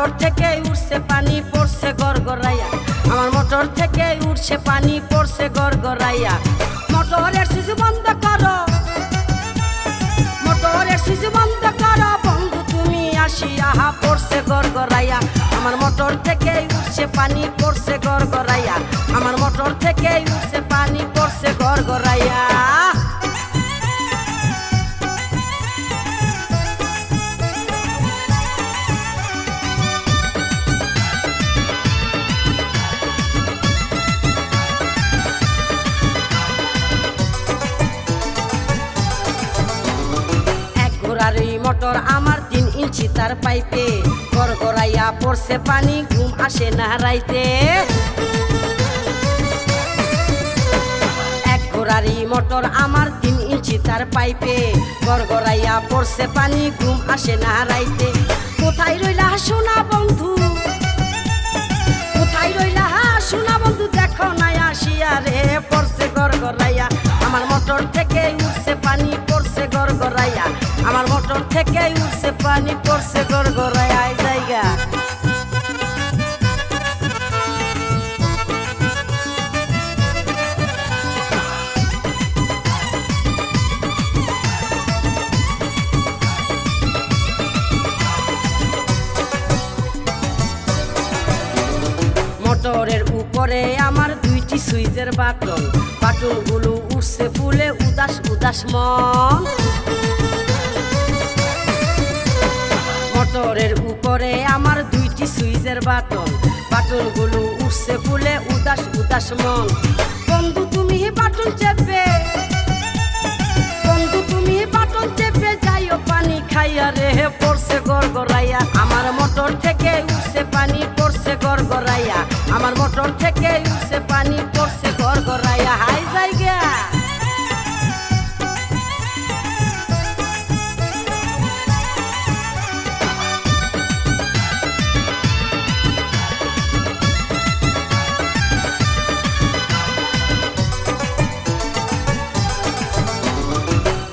Motor থেকে উঠছে পানি পড়ছে গড়গড়াইয়া, আমার মোটর থেকে উঠছে পানি পড়ছে গড়গড়াইয়া। মোটরের সুইচ বন্ধ করো, মোটরের সুইচ বন্ধ করো বন্ধু তুমি আসিয়া, পড়ছে গড়গড়াইয়া, আমার মোটর থেকে উঠছে পানি পড়ছে গড়গড়াইয়া, আমার মোটর থেকে উঠছে পানি পড়ছে গড়গড়াইয়া। আর এই মোটর আমার 3 ইঞ্চি তার পাইপে, গড়গড়াইয়া পড়ছে পানি ঘুম আসে না রাইতে। এক ঘোড়ারি মোটর আমার 3 ইঞ্চি তার পাইপে, গড়গড়াইয়া পড়ছে পানি ঘুম আসে না রাইতে। কোথায় রইলা সোনা বন্ধু, কোথায় রইলা সোনা বন্ধু, দেখো না আসিয়া রে, পড়ছে গড়গড়াইয়া, আমার মোটর থেকে উঠছে পানি পড়ছে গড়গড়াইয়া, আমার মোটর থেকে উঠছে পানি পড়ছে গড়গড়াইয়া জায়গা। মোটরের উপরে আমার 2টি সুইচের বাটন, বাটনগুলো উঠছে ফুলে উদাস উদাস মন। মোটরের উপরে আমার 2টি সুইচের বাটন, বাটনগুলো উঠছে ফুলে উদাস উদাস মন। বন্ধু তুমি বাটন চেপে, বন্ধু তুমি বাটন চেপে যাইও পানি খাইয়া রে, পড়ছে গড়গড়াইয়া, আমার মোটর থেকে উঠছে পানি পড়ছে গড়গড়াইয়া, আমার মোটর থেকে উঠছে পানি পড়ছে গড়গড়াইয়া হাই জায়গা।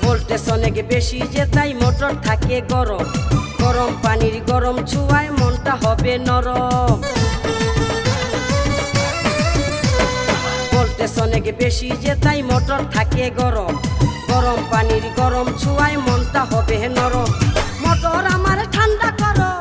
ভোল্টেজ অনেক বেশি যে তাই মোটর থাকে গরম, গরম পানির গরম ছোঁয়ায় মনটা হবে নরম। ভোল্টেজ অনেক বেশি যে তাই মোটর থাকে গরম, গরম পানির গরম ছোঁয়ায় মনটা হবে নরম। মোটর আমার ঠান্ডা করো,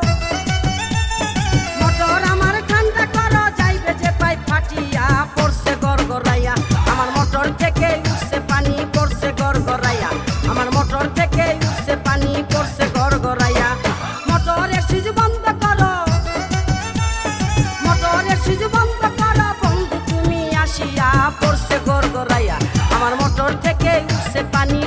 মোটর আমার ঠান্ডা করো, যাইবে যে পাই ফাটিয়া, পড়ছে গড়গড়াইয়া, আমার মোটর থেকে উঠছে পানি পড়ছে গড়গড়াইয়া, আমার মোটর থেকে উঠছে পানি পড়ছে গড়গড়াইয়া। মোটরের সুইচ বন্ধ করো, মোটরের সুইচ বন্ধ করো বন্ধু তুমি আসিয়া, পড়ছে গড়গড়াইয়া, আমার মোটর থেকে উঠছে পানি